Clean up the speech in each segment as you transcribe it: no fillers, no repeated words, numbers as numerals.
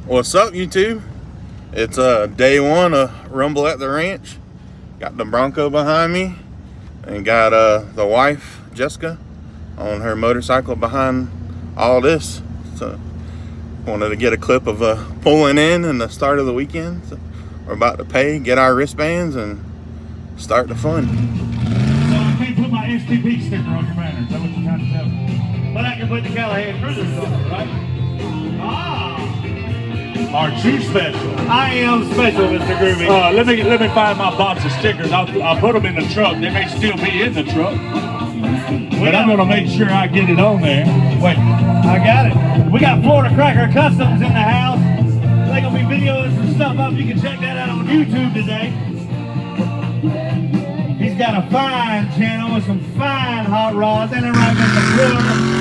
What's up, YouTube? It's day one of Rumble at the Ranch. Got the Bronco behind me and got the wife, Jessica, on her motorcycle behind all this. So wanted to get a clip of pulling in and the start of the weekend. So we're about to pay, get our wristbands, and start the fun. So I can't put my STP sticker on your banner. Is that what you're trying to tell me? But I can put the Callahan Cruisers on it, right? Aren't you special? I am special, Mr. Groovy. Let me find my box of stickers. I'll put them in the truck. They may still be in the truck. But I'm going to make sure I get it on there. Wait, I got it. We got Florida Cracker Customs in the house. They're going to be videoing some stuff up. You can check that out on YouTube today. He's got a fine channel with some fine hot rods. And they're right in the Florida.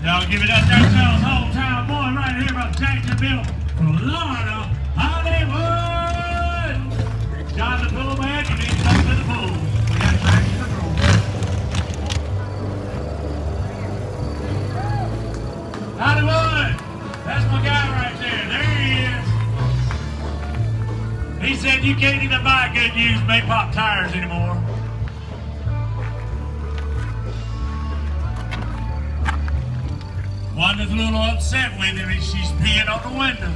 Y'all give it up there to us, hometown boy right here from Jacksonville, Florida, Hollywood. John the Pool Man, you need to come to the pool. We got tracks to the pool. Hollywood, that's my guy right there. There he is. He said you can't even buy good used Maypop tires anymore. One is a little upset with him and she's peeing on the window.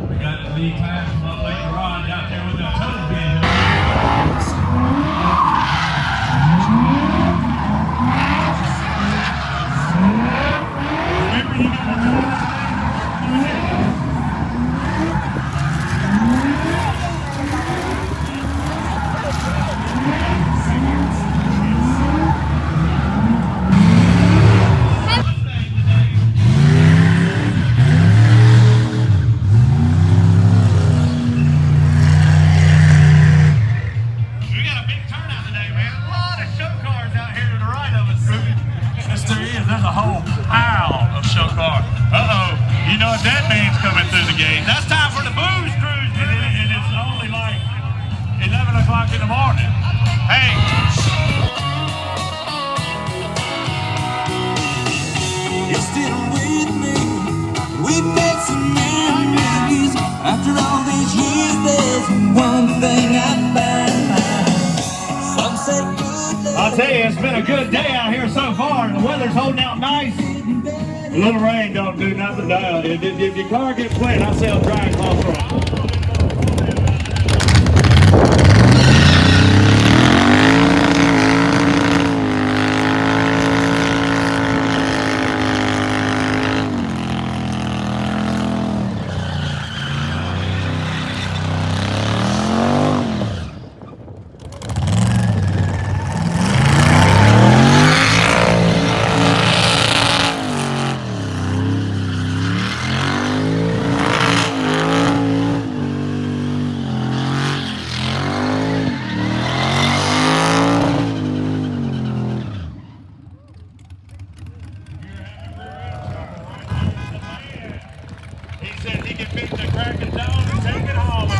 We got the lead class from up Lake Garage out there with the total bin. There's a whole pile of show cars. Uh-oh. You know what that means coming through the gate. That's time for the booze cruise. And it's only like 11 o'clock in the morning. Hey. You're still with me. We've made some memories. After all these years, there's one thing I found. Some say good. I'll tell you, it's been a good day out here so far, and the weather's holding out nice. A little rain don't do nothing. If your car gets wet, I say I'll dry and close the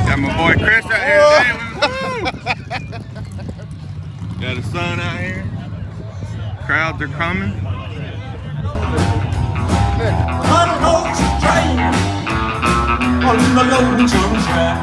Got my boy Chris out here today. Got the sun out here. Crowds are coming. On a road train, on the long-term track.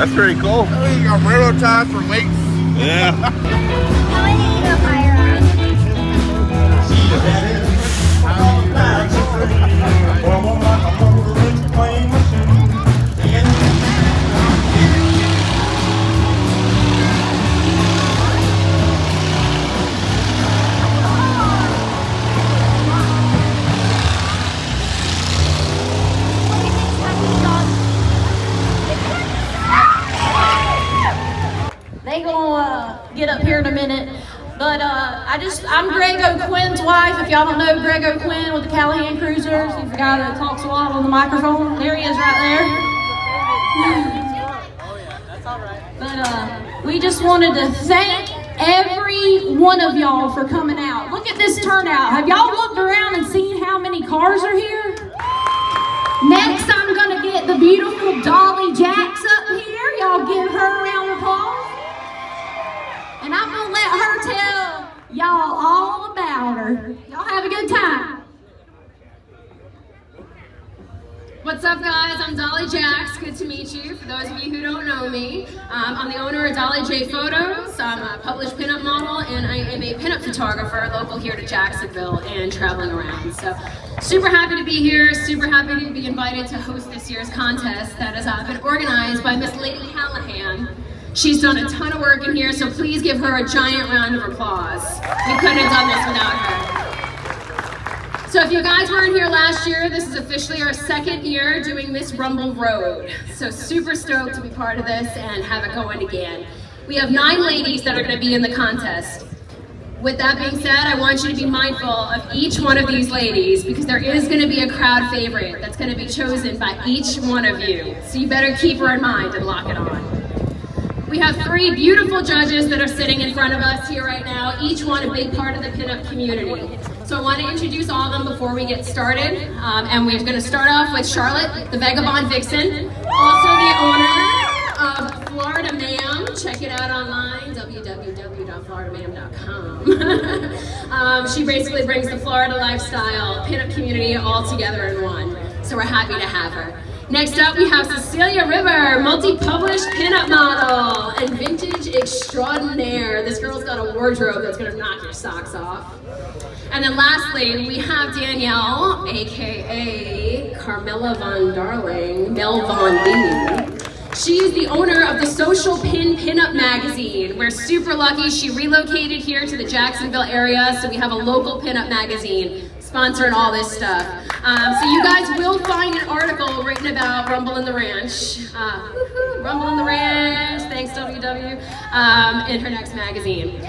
That's pretty cool. Oh, you got railroad ties for weights. Yeah. How many you go fire They gonna get up here in a minute, but I'm Greg O'Quinn's wife. If y'all don't know Greg O'Quinn with the Callahan Cruisers, he's the guy that talks a lot on the microphone. There he is right there. But we just wanted to thank every one of y'all for coming out. Look at this turnout. Have y'all looked around and seen how many cars are here? Next, I'm gonna get the beautiful Dolly Jacks up here. Y'all give her a round of applause. And I'm gonna let her tell y'all all about her. Y'all have a good time. What's up, guys? I'm Dolly Jacks. Good to meet you. For those of you who don't know me, I'm the owner of Dolly J Photos. I'm a published pinup model, and I am a pinup photographer local here to Jacksonville and traveling around. So, super happy to be here. Super happy to be invited to host this year's contest that has been organized by Miss Lady Callahan. She's done a ton of work in here, so please give her a giant round of applause. We couldn't have done this without her. So if you guys weren't here last year, this is officially our second year doing Miss Rumble Road. So super stoked to be part of this and have it going again. We have 9 ladies that are gonna be in the contest. With that being said, I want you to be mindful of each one of these ladies because there is gonna be a crowd favorite that's gonna be chosen by each one of you. So you better keep her in mind and lock it on. We have 3 beautiful judges that are sitting in front of us here right now, each one a big part of the pinup community. So I want to introduce all of them before we get started. And we're going to start off with Charlotte, the Vagabond Vixen, also the owner of Florida Ma'am. Check it out online, www.floridamam.com. She basically brings the Florida lifestyle pinup community all together in one. So we're happy to have her. Next up, we have Cecilia River, multi-published pinup model and vintage extraordinaire. This girl's got a wardrobe that's gonna knock your socks off. And then lastly, we have Danielle, AKA Carmela Von Darling, Mel Von Lee. She is the owner of the Social Pin Pinup magazine. We're super lucky. She relocated here to the Jacksonville area, so we have a local pinup magazine sponsoring all this stuff. So you guys will find an article written about Rumble in the Ranch. Rumble in the Ranch, thanks WW, in her next magazine.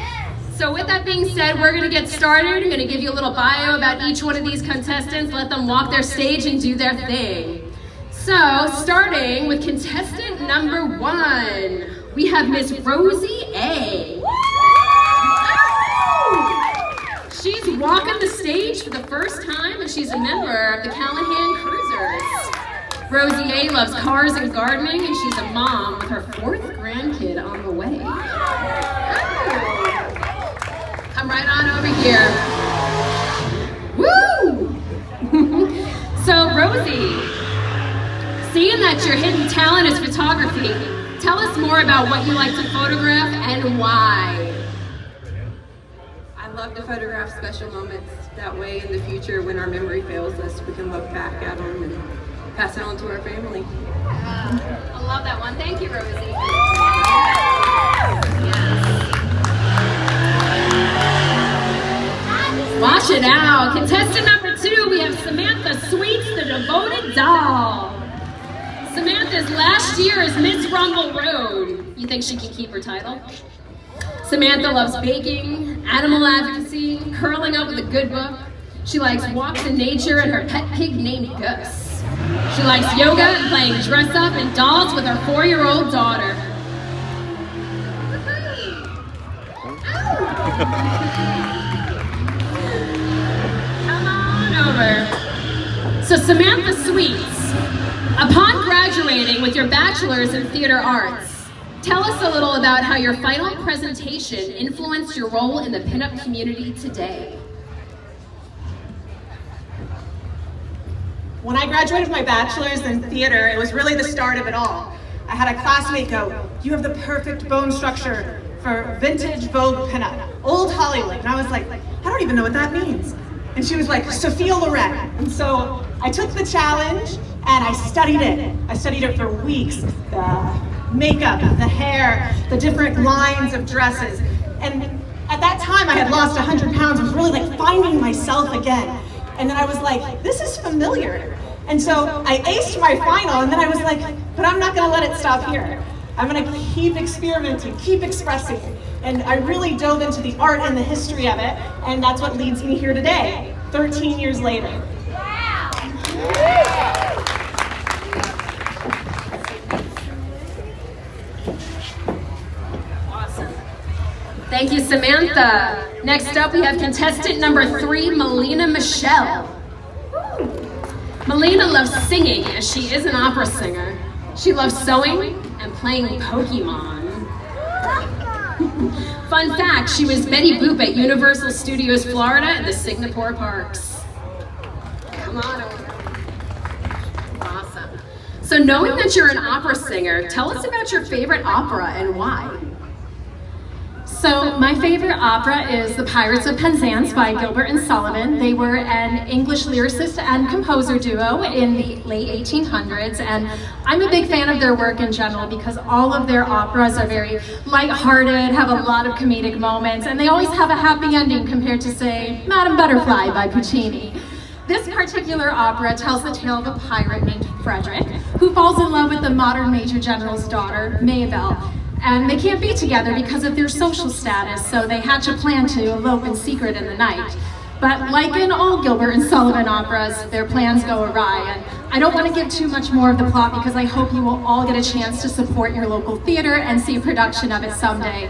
So with that being said, we're gonna get started. I'm gonna give you a little bio about each one of these contestants, let them walk their stage and do their thing. So, starting with contestant number 1, we have Miss Rosie A. She's walking the stage for the first time, and she's a member of the Callahan Cruisers. Rosie A loves cars and gardening, and she's a mom with her 4th grandkid on the way. Come right on over here. Woo! So, Rosie, seeing that your hidden talent is photography, tell us more about what you like to photograph and why. I love to photograph special moments. That way in the future when our memory fails us, we can look back at them and pass it on to our family. I love that one. Thank you, Rosie. Watch it out. Contestant number 2, we have Samantha Sweets, the devoted doll. Samantha's last year as Miss Rumble Road. You think she can keep her title? Samantha loves baking, animal advocacy, curling up with a good book. She likes walks in nature and her pet pig named Gus. She likes yoga and playing dress up and dolls with her 4-year-old daughter. Come on over. So Samantha Sweets, upon graduating with your bachelor's in theater arts, tell us a little about how your final presentation influenced your role in the pinup community today. When I graduated with my bachelor's in theater, it was really the start of it all. I had a classmate go, "You have the perfect bone structure for vintage Vogue pinup, old Hollywood." And I was like, "I don't even know what that means." And she was like, "Sophia Loren." And so I took the challenge and I studied it. I studied it for weeks. The makeup, the hair, the different lines of dresses. And at that time I had lost 100 pounds. I was really like finding myself again. And then I was like, this is familiar. And so I aced my final, and then I was like, but I'm not gonna let it stop here. I'm gonna keep experimenting, keep expressing. And I really dove into the art and the history of it, and that's what leads me here today, 13 years later. Awesome. Thank you, Samantha. Next up, we have contestant number 3, Melina Michelle. Melina loves singing, as she is an opera singer. She loves sewing and playing Pokemon. Fun fact, she was Betty Boop at Universal Studios Florida and the Singapore Parks. Come on over. Awesome. So knowing that you're an opera singer, tell us about your favorite opera and why. So my favorite opera is The Pirates of Penzance by Gilbert and Sullivan. They were an English lyricist and composer duo in the late 1800s, and I'm a big fan of their work in general because all of their operas are very lighthearted, have a lot of comedic moments, and they always have a happy ending compared to, say, Madame Butterfly by Puccini. This particular opera tells the tale of a pirate named Frederick who falls in love with the modern Major General's daughter, Mabel. And they can't be together because of their social status, so they hatch a plan to elope in secret in the night. But like in all Gilbert and Sullivan operas, their plans go awry. And I don't want to give too much more of the plot because I hope you will all get a chance to support your local theater and see a production of it someday.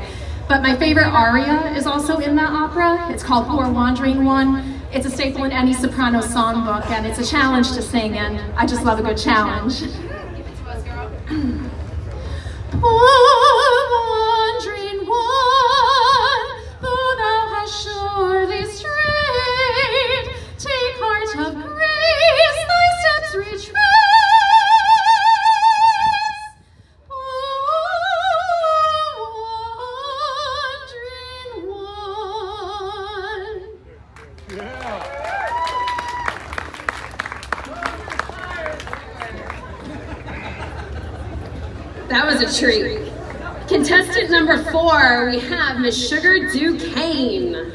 But my favorite aria is also in that opera. It's called Poor Wandering One. It's a staple in any soprano songbook, and it's a challenge to sing, and I just love a good challenge. Give it to us, girl. Poor wandering one, though thou hast surely strayed, take heart of grace, thy steps retrace. Poor wandering one. That was a treat. Contestant number 4, we have Miss Sugar Duquesne.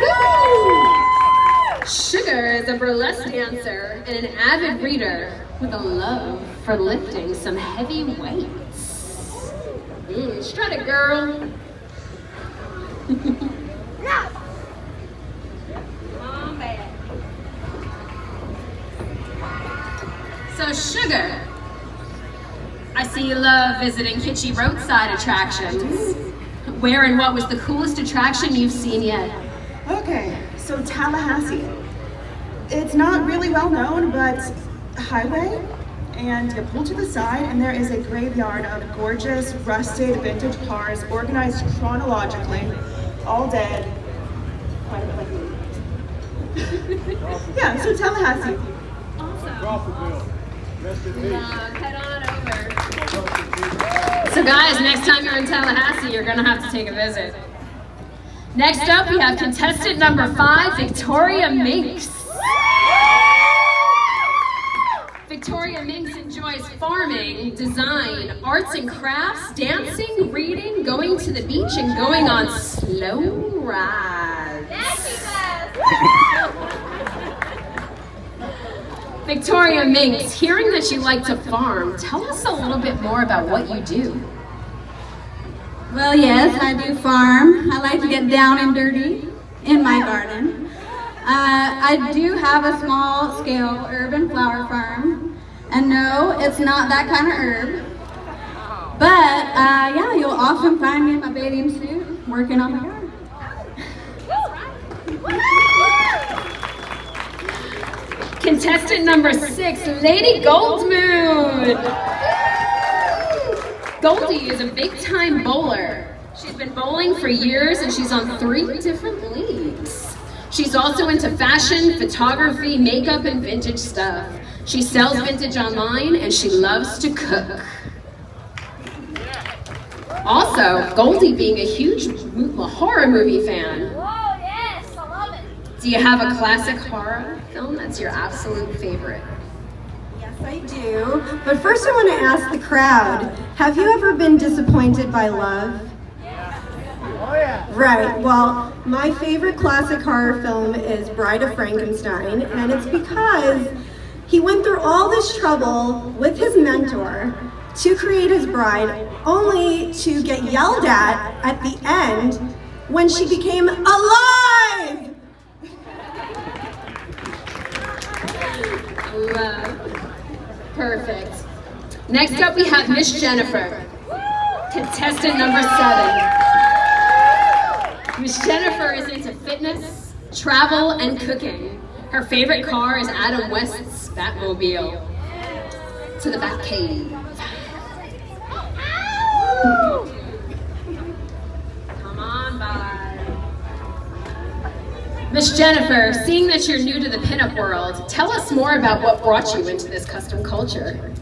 Woo! Sugar is a burlesque dancer and an avid reader with a love for lifting some heavy weights. Strut it, girl. Come back. So Sugar, I see you love visiting kitschy roadside attractions. Where and what was the coolest attraction you've seen yet? Okay, so Tallahassee. It's not really well known, but a highway, and you pull to the side and there is a graveyard of gorgeous, rusted, vintage cars organized chronologically, all dead. Quite a bit like me. Yeah, so Tallahassee. Awesome. Head on over. So guys, next time you're in Tallahassee, you're gonna have to take a visit. Next up, we have contestant number 5, Victoria Minks. Victoria Minks enjoys farming, design, arts and crafts, dancing, reading, going to the beach, and going on slow rides. Victoria Minks, hearing that you like to farm, tell us a little bit more about what you do. Well, yes, I do farm. I like to get down and dirty in my garden. I do have a small-scale urban flower farm, and no, it's not that kind of herb. But yeah, you'll often find me in my bathing suit working on my garden. Contestant number 6, Lady Goldmoon. Goldie is a big-time bowler. She's been bowling for years and she's on 3 different leagues. She's also into fashion, photography, makeup, and vintage stuff. She sells vintage online and she loves to cook. Also, Goldie being a huge horror movie fan. Oh, yes, I love it. Do you have a classic horror film that's your absolute favorite? Yes, I do. But first I want to ask the crowd, have you ever been disappointed by love? Oh yeah. Right, well, my favorite classic horror film is Bride of Frankenstein, and it's because he went through all this trouble with his mentor to create his bride, only to get yelled at the end when she became alive! Love. Perfect. Next up we have Miss Jennifer, contestant number 7. Miss Jennifer is into fitness, travel, and cooking. Her favorite car is Adam West's Batmobile. To the Batcave. Come on by. Miss Jennifer, seeing that you're new to the pinup world, tell us more about what brought you into this custom culture.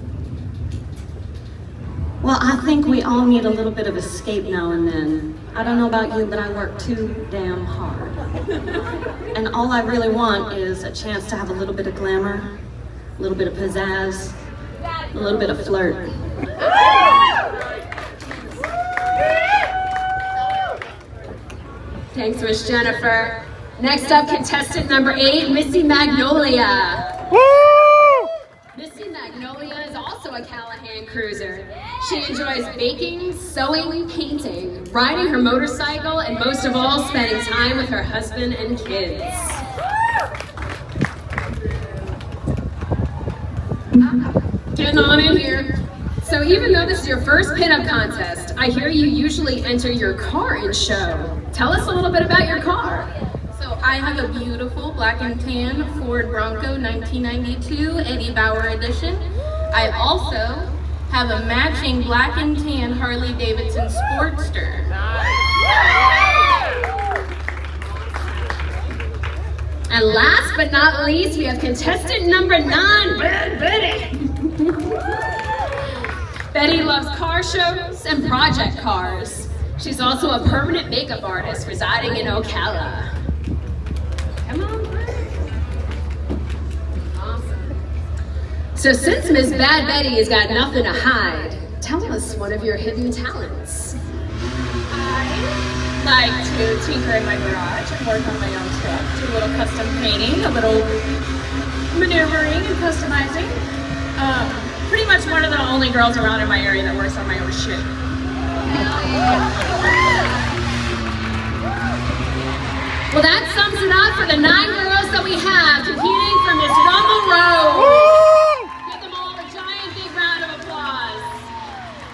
Well, I think we all need a little bit of escape now and then. I don't know about you, but I work too damn hard. And all I really want is a chance to have a little bit of glamour, a little bit of pizzazz, a little bit of flirt. Thanks, Miss Jennifer. Next up, contestant number 8, Missy Magnolia. Missy Magnolia is also a Callahan cruiser. She enjoys baking, sewing, painting, riding her motorcycle, and most of all, spending time with her husband and kids. Getting on in here. So even though this is your first pinup contest, I hear you usually enter your car in show. Tell us a little bit about your car. So I have a beautiful black and tan Ford Bronco 1992 Eddie Bauer edition. I also have a matching black and tan Harley Davidson Sportster. And last but not least, we have contestant number 9, Bad Betty. Betty loves car shows and project cars. She's also a permanent makeup artist residing in Ocala. Come on. Awesome. So since Miss Bad Betty has got nothing to hide, tell us one of your hidden talents. I like to tinker in my garage and work on my own truck, do a little custom painting, a little maneuvering and customizing. Pretty much one of the only girls around in my area that works on my own shit. Well, that sums it up for the 9 girls that we have competing for Miss Rumble Road. Give them all a giant big round of applause.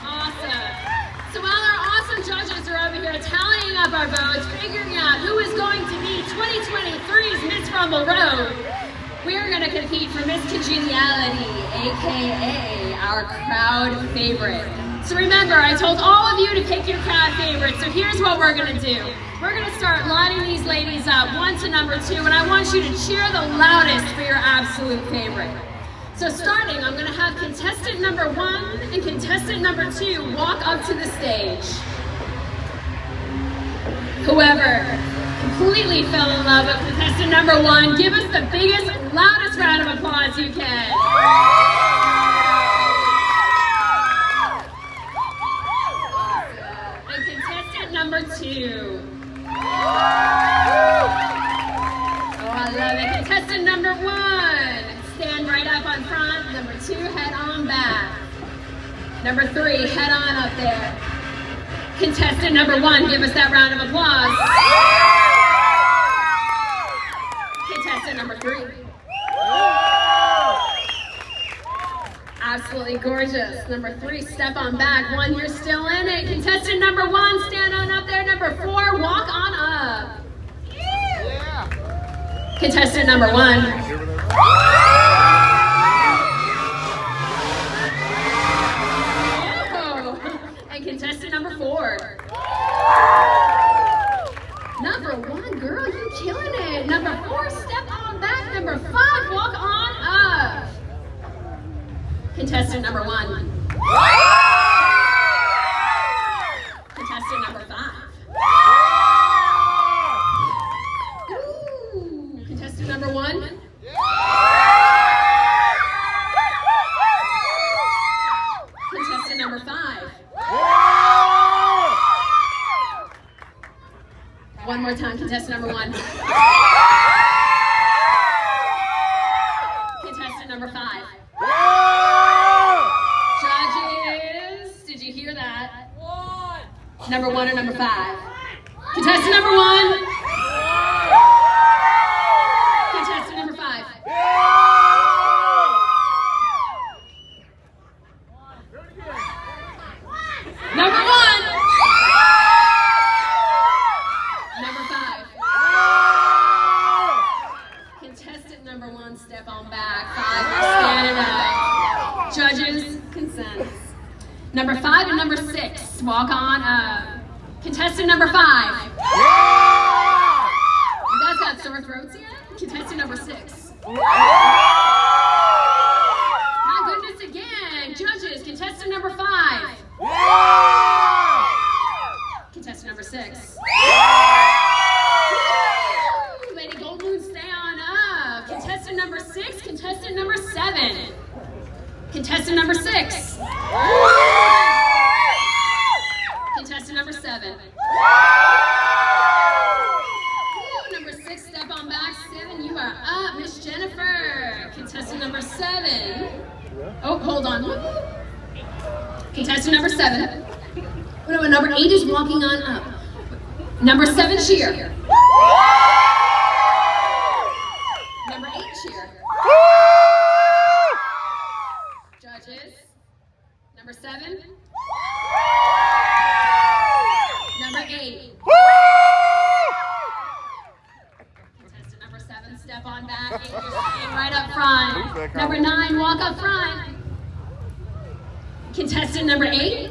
Awesome. So while our awesome judges are over here tallying up our votes, figuring out who is going to be 2023's Miss Rumble Road, we're going to compete for Miss Congeniality, aka our crowd favorite. So remember, I told all of you to pick your crowd favorite, so here's what we're going to do. We're going to start lining these ladies up, 1 to number 2, and I want you to cheer the loudest for your absolute favorite. So starting, I'm going to have contestant number 1 and contestant number 2 walk up to the stage. Whoever completely fell in love with contestant number 1, give us the biggest, loudest round of applause you can. And contestant number 2. Oh, I love it. Contestant number 1, stand right up on front. Number 2, head on back. Number 3, head on up there. Contestant number 1, give us that round of applause. Contestant number 3. Absolutely gorgeous. Number 3, step on back. 1, you're still in it. Contestant number 1, stand on up there. Number 4, walk on up. Yeah. Contestant number 1. And contestant number 4. Number 1, girl, you killing it. Number 4, step on back. Number 5, walk on up. Contestant number 1. One more time, contestant number 1. Contestant number 5. Judges, did you hear that? Number 1 or number 5? Contestant number 1. Contestant number 5. Number 1. Number 5. Contestant number 1, step on back. 5, stand it up. Judges, consent. Number 5 and number 6, walk on up. Contestant number 5. You guys got sore throats yet? Contestant number 6. My goodness, again. Judges, contestant number 5. Contestant number 6. Lady Goldmoon, stay on up. Contestant number 6, contestant number 7. Contestant number 6. Contestant number 7. Number 6, step on back. 7, you are up. Miss Jennifer. Contestant number 7. Oh, hold on. Contestant number 7. No, number 8 is walking on up. Number 7, cheer. Number 8, cheer. Judges. Number 7. Number 8. Contestant number 7, step on back. 8, you're staying right up front. Number 9, walk up front. Contestant number 8.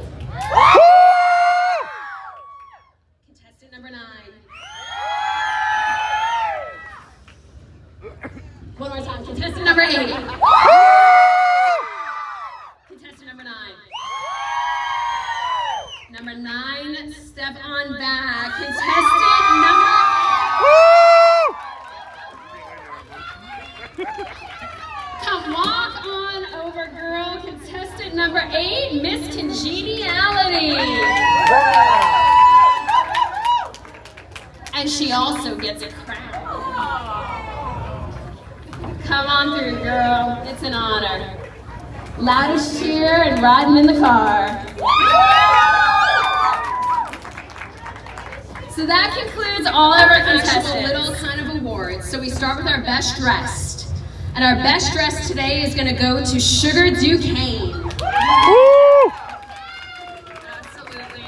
Contestant number 9. One more time. Contestant number 8. Contestant number 9. Number 9, step on back. Contestant number... Come walk on over, girl. Contestant number 8, Miss Congeniality. And she also gets a crown. Come on through, girl. It's an honor. Loudest cheer and riding in the car. So that concludes all of our actual little kind of awards. So we start with our best dressed. And our best dressed today is going to go to Sugar Duquesne. Absolutely.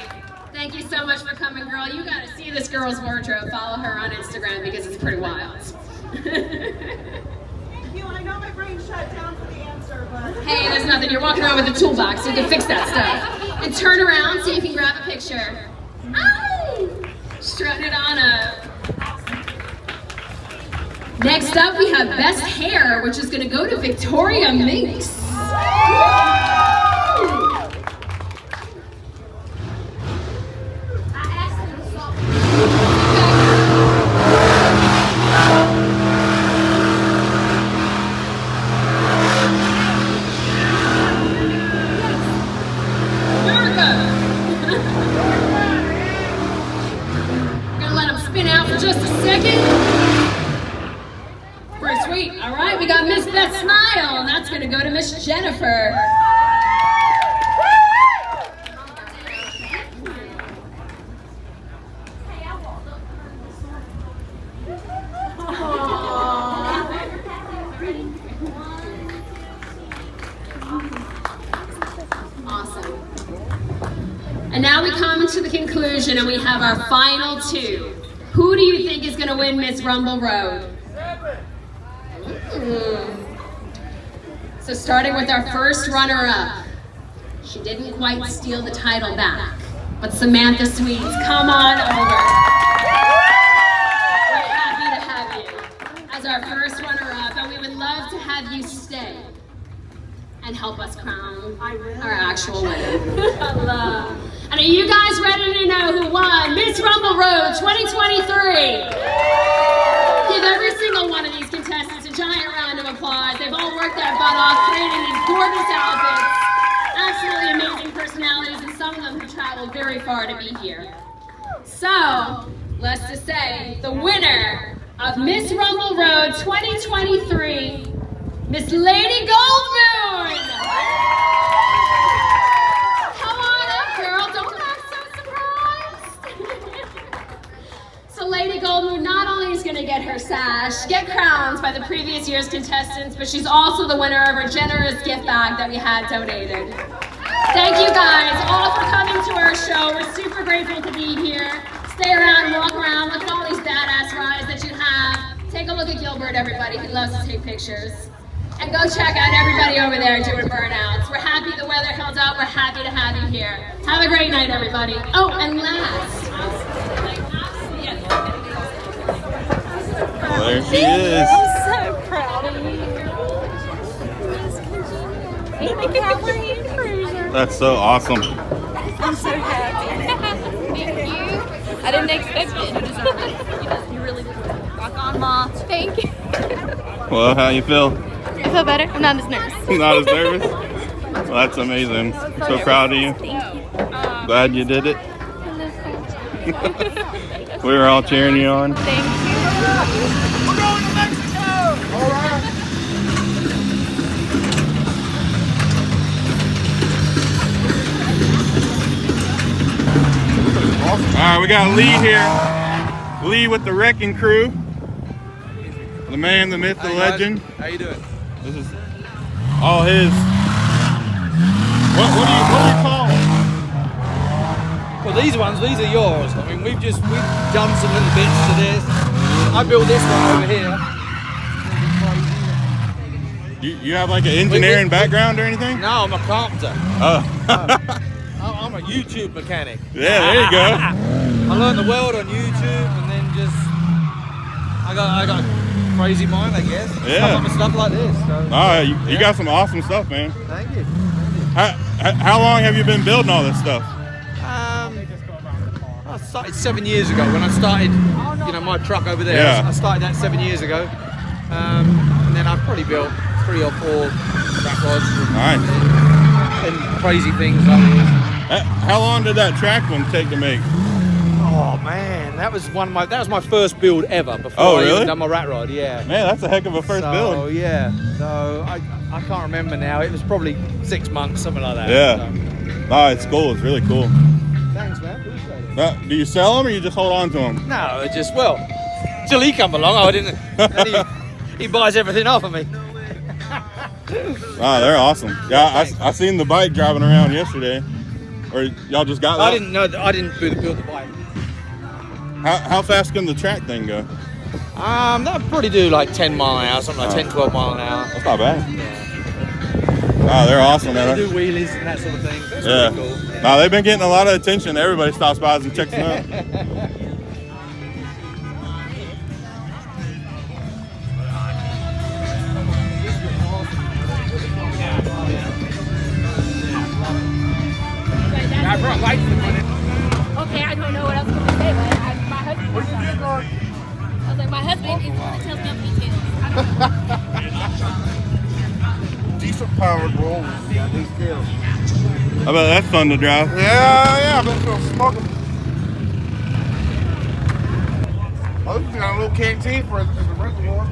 Thank you so much for coming, girl. You got to see this girl's wardrobe. Follow her on Instagram because it's pretty wild. I know my brain shut down for the answer, but... Hey, there's nothing. You're walking around with a toolbox. So you can fix that stuff. And turn around so you can grab a picture. Ow! Strutting it on up. Next up, we have Best Hair, which is going to go to Victoria Minks. Just a second. Pretty sweet. All right, we got Miss Beth Smile, and that's going to go to Miss Jennifer. Awesome. And now we come to the conclusion, and we have our final 2. Who do you think is going to win Miss Rumble Road? So starting with our first runner-up. She didn't quite steal the title back, but Samantha Sweets, come on over. We're happy to have you as our first runner-up, and we would love to have you stay and help us crown our actual winner. And are you guys ready to know who won Miss Rumble Road 2023? Give every single one of these contestants a giant round of applause. They've all worked their butt off, creating these gorgeous outfits, absolutely amazing personalities, and some of them have traveled very far to be here. So, less to say, the winner of Miss Rumble Road 2023, Miss Lady Goldmoon. Come on up, girl. Don't act so surprised. So Lady Goldmoon not only is going to get her sash, get crowns by the previous year's contestants, but she's also the winner of her generous gift bag that we had donated. Thank you guys all for coming to our show. We're super grateful to be here. Stay around, walk around, look at all these badass rides that you have. Take a look at Gilbert, everybody. He loves to take pictures. And go check out everybody over there doing burnouts. We're happy the weather held up. We're happy to have you here. Have a great night, everybody. Oh, and last. Well, there she is. I'm so proud of you. And the California Cruiser. That's so awesome. I'm so happy. Thank you. I didn't expect it. You really did. Rock on, Ma. Thank you. Well, how you feel? I feel better. I'm not as nervous. Not as nervous? Well, that's amazing. I'm so proud of you. Thank you. Glad you did it. We were all cheering you on. Thank you. We're going to Mexico! All right. All right, we got Lee here. Lee with the Wrecking Crew. The man, the myth, the legend. How you doing? This is all his. What do you call them? Well, these are yours. I mean, we've done some little bits to this. I built this one over here. You have like an engineering background or anything? No, I'm a carpenter. Oh. I'm a YouTube mechanic. Yeah, there you go. I learned the world on YouTube, and then I got a crazy mind, I guess. Yeah. Stuff like this. So, you got some awesome stuff, man. Thank you. How long have you been building all this stuff? I started 7 years ago when I started, my truck over there. Yeah. I started that 7 years ago, and then I've probably built 3 or 4 track rods. Nice. And crazy things like this. How long did that track one take to make? Oh man, that was my first build ever before I even done my rat rod. Yeah. Man, that's a heck of a first build. Oh yeah. So I can't remember now. It was probably 6 months, something like that. Yeah. So. Oh, it's cool. It's really cool. Thanks, man. Appreciate it. Do you sell them or you just hold on to them? No, till he come along, I didn't. And he buys everything off of me. Oh, they're awesome. Yeah, I seen the bike driving around yesterday. Or y'all just got that? I didn't build the bike. How fast can the track thing go? That'll probably do like 10 mile an hour, something like 10, 12 mile an hour. That's not bad. Wow, they're awesome, man. They do wheelies and that sort of thing. That's yeah. pretty cool. No, they've been getting a lot of attention. Everybody stops by and checks them out. I brought lights in it. Okay, I don't know what else to say, but my husband. What did you get, Lord? I was like, my husband is the one that tells me details. Decent powered roll. Yeah, these skills. I bet that's fun to drive. Yeah, I bet you'll smoke them. Oh, this got a little canteen for the reservoir.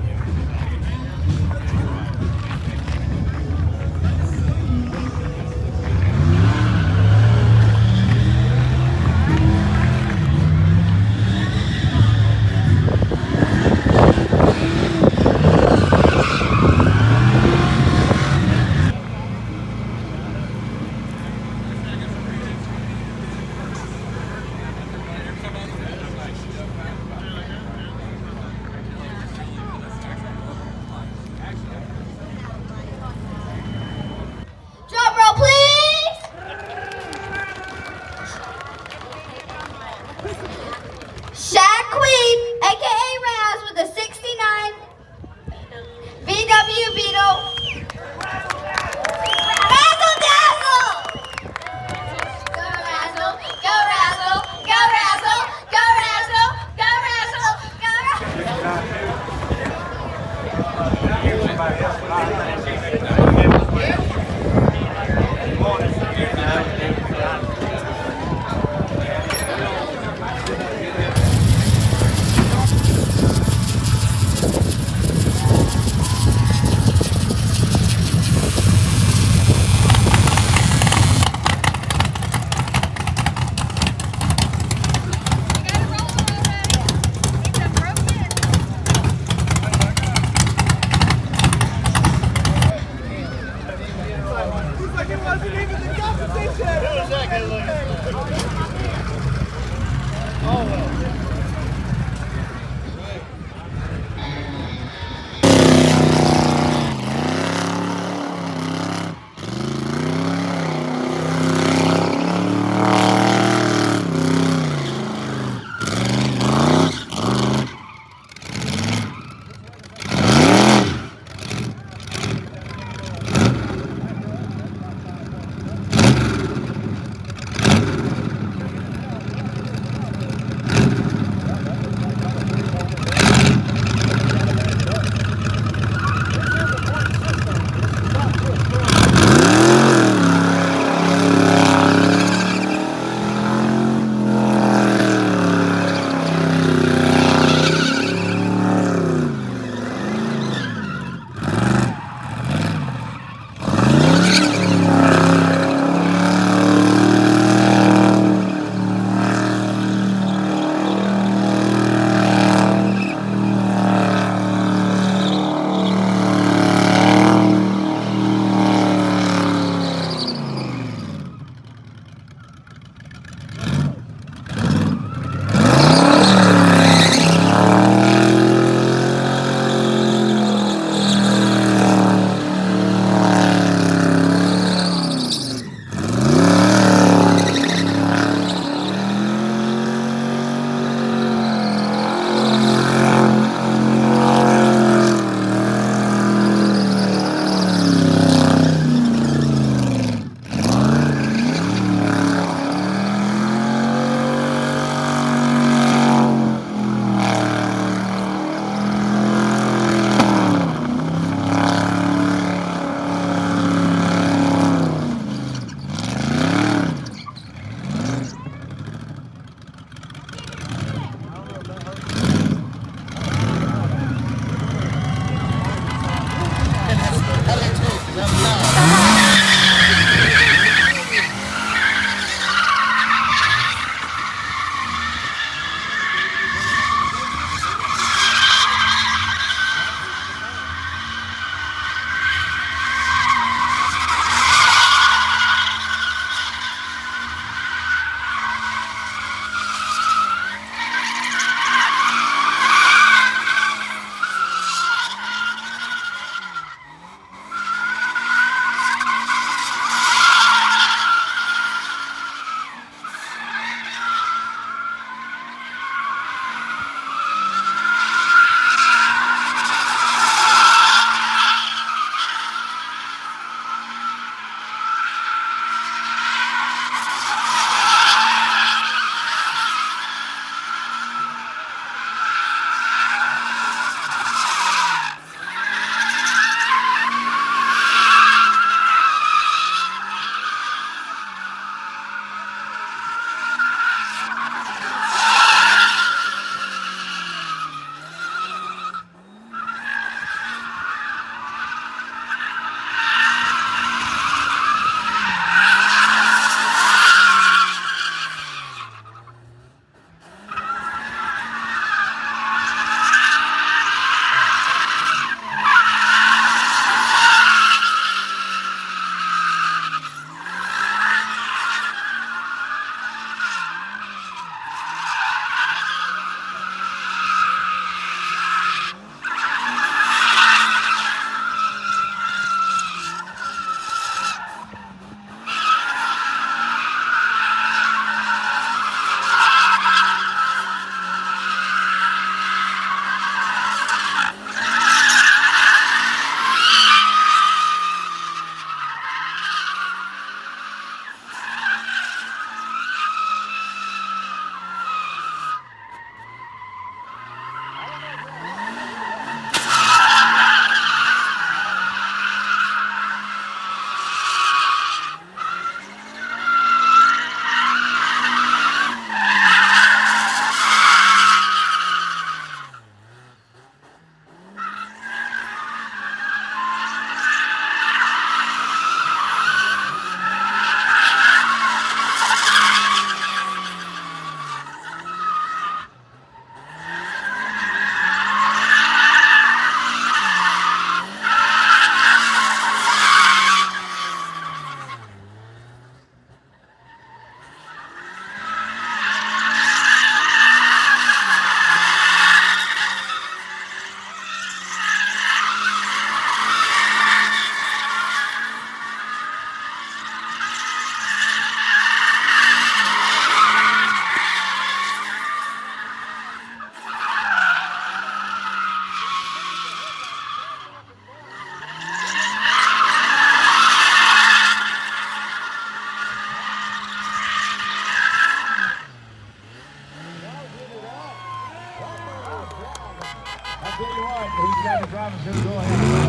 Randy Robinson, go ahead.